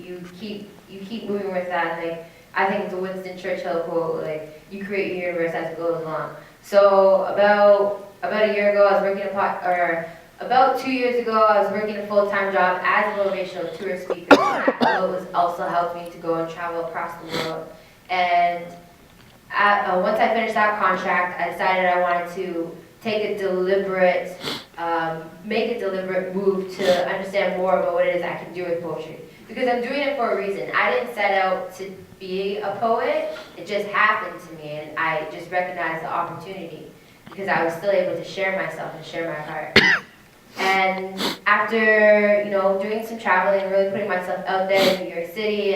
you keep moving with that. Like, I think it's a Winston Churchill quote, like, you create your universe as it goes along. So about a year ago, I was working about 2 years ago, I was working a full-time job as a motivational tour speaker. That was also helped me to go and travel across the world. And once I finished that contract, I decided I wanted to take a deliberate, make a deliberate move to understand more about what it is I can do with poetry. Because I'm doing it for a reason. I didn't set out to be a poet, it just happened to me, and I just recognized the opportunity because I was still able to share myself and share my heart. And after, doing some traveling and really putting myself out there in New York City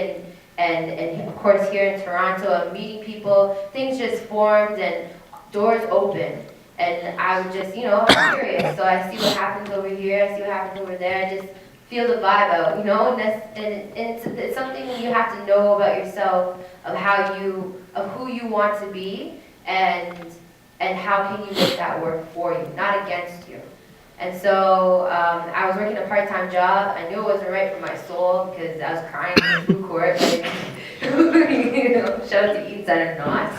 and of course here in Toronto and meeting people, things just formed and doors opened. And I was just, I'm curious. So I see what happens over here, I see what happens over there, I just feel the vibe out, and it's something you have to know about yourself, of who you want to be, and how can you make that work for you, not against you. And so I was working a part-time job. I knew it wasn't right for my soul because I was crying in the food court. Like, shout out to Eat Center, not.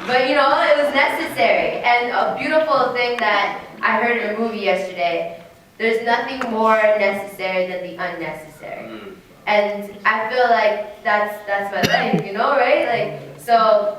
But it was necessary. And a beautiful thing that I heard in a movie yesterday, there's nothing more necessary than the unnecessary. And I feel like that's my life, right? Like, so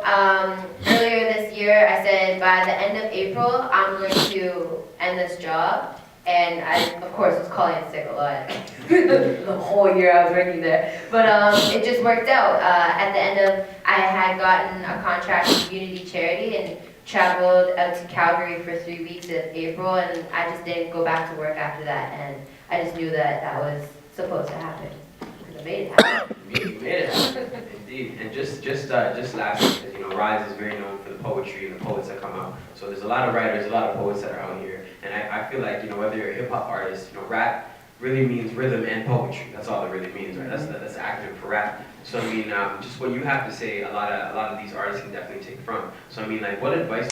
earlier this year, I said by the end of April, I'm going to end this job. And I, of course, was calling in sick a lot. The whole year I was working there. But it just worked out. At the end of, I had gotten a contract with Unity Charity and traveled out to Calgary for 3 weeks in April. And I just didn't go back to work after that. And I just knew that was supposed to happen. Because I made it happen. You made it happen, indeed. And just lastly, because R.I.S.E is very known for the poetry and the poets that come out. So there's a lot of writers, a lot of poets that are out here. And I feel like, whether you're a hip-hop artist, rap really means rhythm and poetry. That's all it really means, right? That's the acronym for rap. So I mean, just what you have to say, a lot of these artists can definitely take from. So I mean, like, what advice,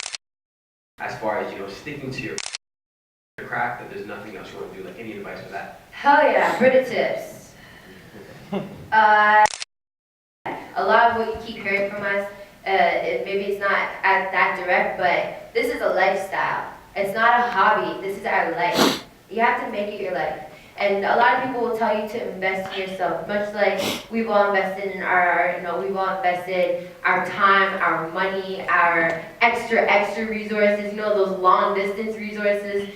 as far as sticking to your craft, that there's nothing else you want to do? Like, any advice for that? Hell yeah, Britta tips. A lot of what you keep hearing from us, maybe it's not that direct, but this is a lifestyle. It's not a hobby. This is our life. You have to make it your life. And a lot of people will tell you to invest in yourself, much like we've all invested in our art. We've all invested our time, our money, our extra resources. Those long distance resources.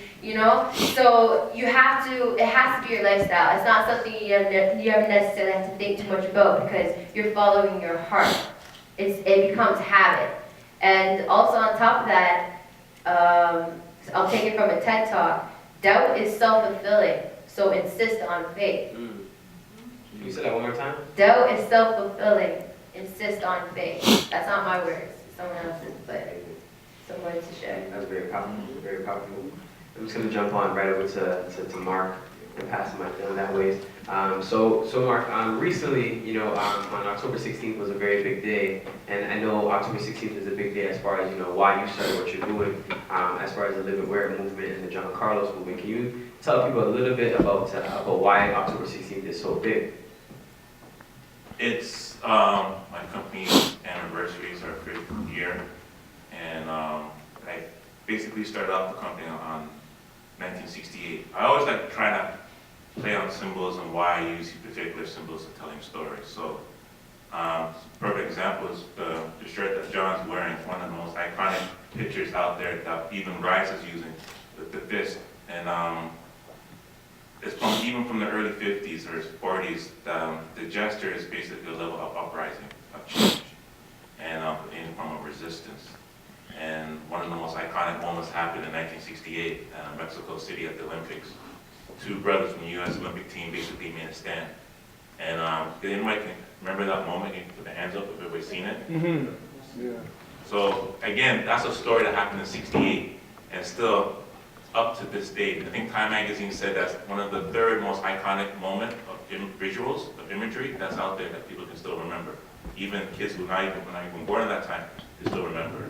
So it has to be your lifestyle. It's not something you ever necessarily have to think too much about because you're following your heart. It becomes habit. And also on top of that, I'll take it from a TED Talk. Doubt is self-fulfilling, so insist on faith. Can you say that one more time? Doubt is self-fulfilling, insist on faith. That's not my words, it's someone else's, but some words to share. That's very powerful, very powerful. I'm just going to jump on right over to Mark and pass the mic down that way. So Mark, recently, on October 16th was a very big day, and I know October 16th is a big day as far as why you started what you're doing, as far as the Live and Wear It movement and the John Carlos movement. Can you tell people a little bit about why October 16th is so big? It's my company's anniversary, is our 5th year, and I basically started off the company on 1968. I always like to try to play on symbols and why I use particular symbols to telling stories. So, perfect example is the shirt that John's wearing. It's one of the most iconic pictures out there that even R.I.S.E is using, the fist. And it's even from the early 50s or 40s. The gesture is basically a level of uprising, of change, and in form of resistance. And one of the most iconic moments happened in 1968, Mexico City at the Olympics. 2 brothers from the U.S. Olympic team basically made a stand. And did anybody remember that moment? Can you put the hands up if everybody's seen it? Mm-hmm. Yeah. So again, that's a story that happened in '68, and still up to this day. I think Time Magazine said that's one of the 3rd most iconic moment of visuals, of imagery that's out there that people can still remember. Even kids who were not even born at that time can still remember.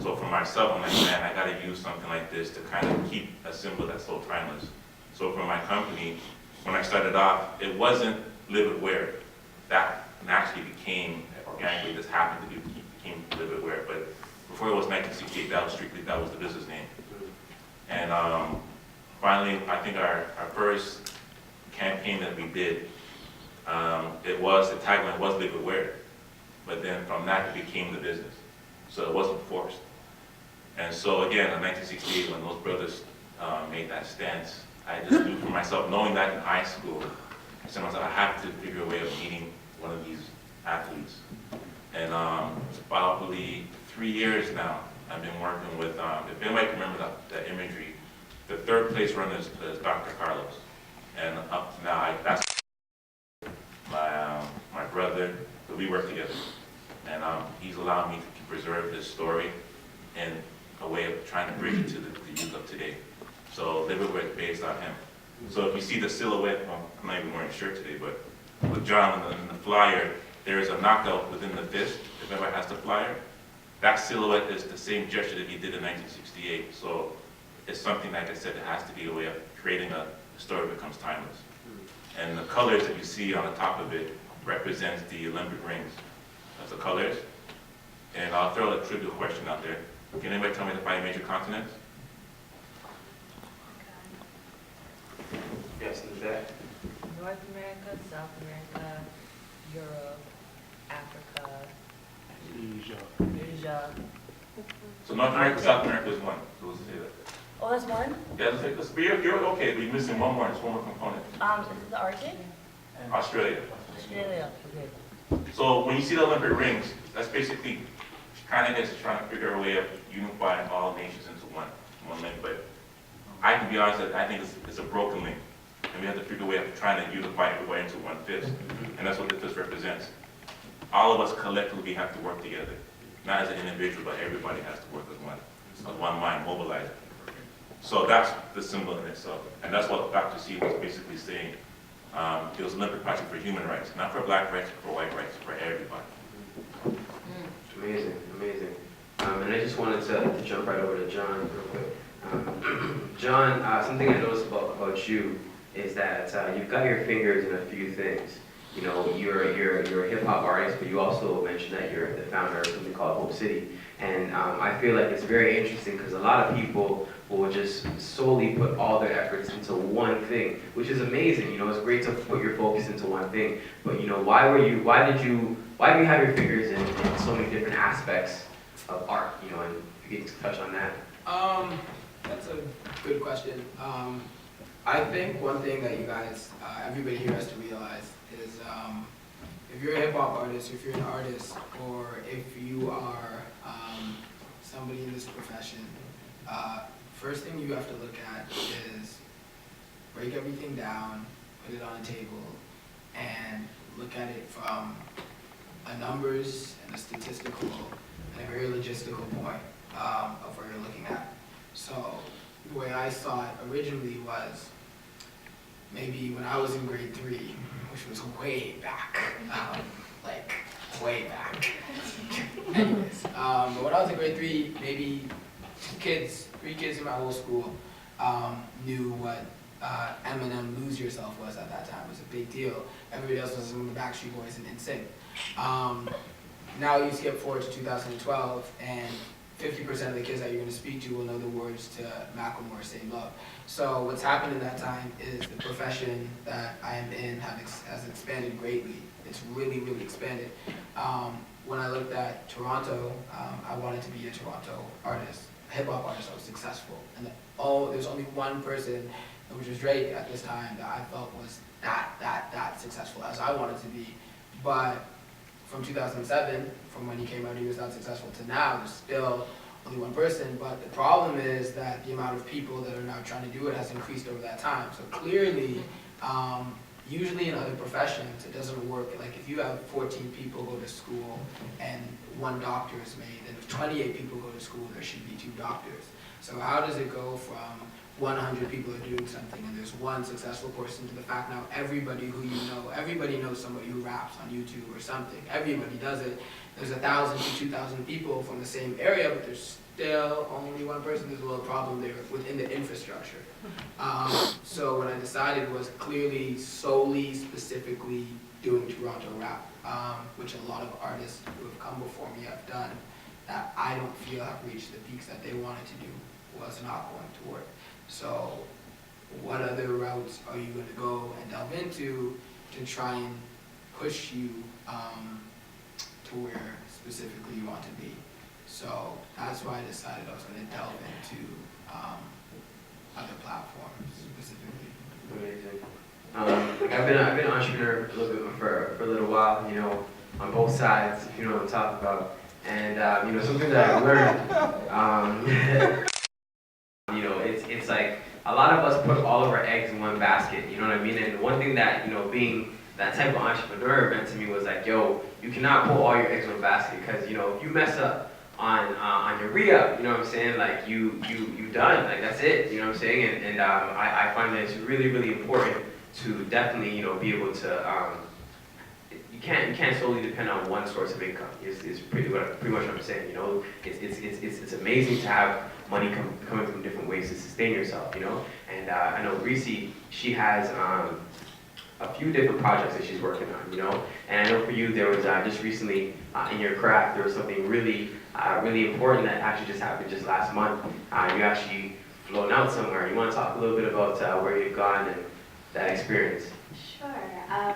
So for myself, I'm like, man, I gotta use something like this to kind of keep a symbol that's so timeless. So for my company, when I started off, it wasn't Live It Wear. That naturally became, organically, this happened to be, became Live It Wear. But before it was 1968, that was the business name. And finally, I think our first campaign that we did, the tagline was Live It Wear. But then from that, it became the business. So it wasn't forced. And so again, in 1968, when those brothers made that stance, I just knew for myself, knowing that in high school, I said to myself, I have to figure a way of meeting one of these athletes. And it's probably 3 years now, I've been working with, if anybody can remember that imagery, the third place runner is Dr. Carlos. And up to now, that's my brother, but we work together. And he's allowed me to preserve this story in a way of trying to bring it to the youth of today. So Live It Wear is based on him. So if you see the silhouette, well, I'm not even wearing a shirt today, but with John in the flyer, there is a knockout within the fist. If anybody has the flyer, that silhouette is the same gesture that he did in 1968. So it's something, like I said, it has to be a way of creating a story that becomes timeless. And the colors that you see on the top of it represents the Olympic rings. That's the colors. And I'll throw a trivial question out there. Can anybody tell me the 5 major continents? Yes, in the back. North America, South America, Europe, Africa, Asia. So North America, South America is one. So let's say that. Oh, that's one? Yeah, you're okay, but you're missing one more. It's one more component. Is it the Arctic? Australia. Australia, okay. So when you see the Olympic rings, that's basically kind of just trying to figure a way of unifying all nations into one link. But I can be honest, I think it's a broken link. And we have to figure a way of trying to unify everybody into one fist. And that's what the fist represents. All of us collectively have to work together. Not as an individual, but everybody has to work as one mind, mobilized. So that's the symbol in itself. And that's what Dr. C was basically saying. It was Olympic project for human rights, not for black rights, but for white rights, for everybody. Amazing, amazing. And I just wanted to jump right over to John real quick. John, something I noticed about you is that you've got your fingers in a few things. You know, you're a hip hop artist, but you also mentioned that you're the founder of something called Hope City. And I feel like it's very interesting because a lot of people will just solely put all their efforts into one thing, which is amazing. You know, it's great to put your focus into one thing. But you know, why do you have your fingers in so many different aspects of art? You know, and if you could touch on that. That's a good question. I think one thing that you guys, everybody here has to realize is if you're a hip hop artist, if you're an artist, or if you are somebody in this profession, first thing you have to look at is break everything down, put it on a table, and look at it from a numbers and a statistical and a very logistical point of where you're looking at. So the way I saw it originally was maybe when I was in grade 3, which was way back, like way back. Anyways, but when I was in grade 3, maybe 3 kids in my whole school knew what Eminem Lose Yourself was at that time. It was a big deal. Everybody else was in the Backstreet Boys and NSYNC. Now you skip forward to 2012 and 50% of the kids that you're going to speak to will know the words to Macklemore's Same Love. So what's happened in that time is the profession that I am in has expanded greatly. It's really, really expanded. When I looked at Toronto, I wanted to be a Toronto artist, a hip-hop artist that was successful. And there's only one person, which was Drake at this time, that I felt was that successful as I wanted to be. But from 2007, from when he came out, he was not successful to now, there's still only one person. But the problem is that the amount of people that are now trying to do it has increased over that time. So clearly, usually in other professions, it doesn't work. Like if you have 14 people go to school and 1 doctor is made, and if 28 people go to school, there should be 2 doctors. So how does it go from 100 people are doing something and there's one successful person, to the fact now everybody who you know, everybody knows somebody who raps on YouTube or something. Everybody does it. There's 1,000 to 2,000 people from the same area, but there's still only one person. There's a little problem there within the infrastructure. So what I decided was clearly, solely, specifically doing Toronto rap, which a lot of artists who have come before me have done, that I don't feel have reached the peaks that they wanted to do, was not going to work. So what other routes are you going to go and delve into to try and push you to where specifically you want to be? So that's why I decided I was going to delve into other platforms specifically. Amazing. Like I've been an entrepreneur a little bit for a little while, you know, on both sides, if you know what I'm talking about. And you know, something that I learned, you know, it's like a lot of us put all of our eggs in one basket, you know what I mean? And one thing that, you know, being that type of entrepreneur meant to me was like, yo, you cannot put all your eggs in one basket, because, you know, if you mess up on your re-up, you know what I'm saying, like you done, like that's it, you know what I'm saying? And I find that it's really, really important to definitely, you know, be able to, you can't solely depend on one source of income. Is pretty much what I'm saying. You know, it's amazing to have money coming from different ways to sustain yourself. You know, and I know R.I.S.E, she has a few different projects that she's working on. You know, and I know for you there was just recently in your craft there was something really really important that actually just happened just last month. You actually flown out somewhere. You want to talk a little bit about where you've gone and that experience? Sure. I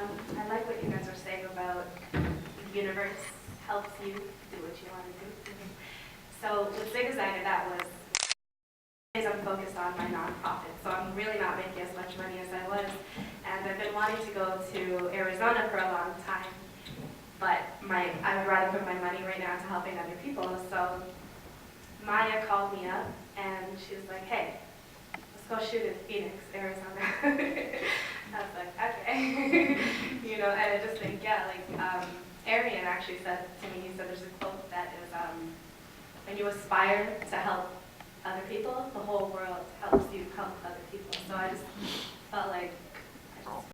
like what you guys are saying about the universe helps you do what you want to do. So with Zig Designer, that was, I'm focused on my nonprofit, so I'm really not making as much money as I was. And I've been wanting to go to Arizona for a long time, but I would rather put my money right now into helping other people. So Maya called me up and she was like, hey, let's go shoot in Phoenix, Arizona. I was like, okay. You know, and I just think, yeah, like Arian actually said to me, he said there's a quote that is, when you aspire to help other people, the whole world helps you help other people. So I just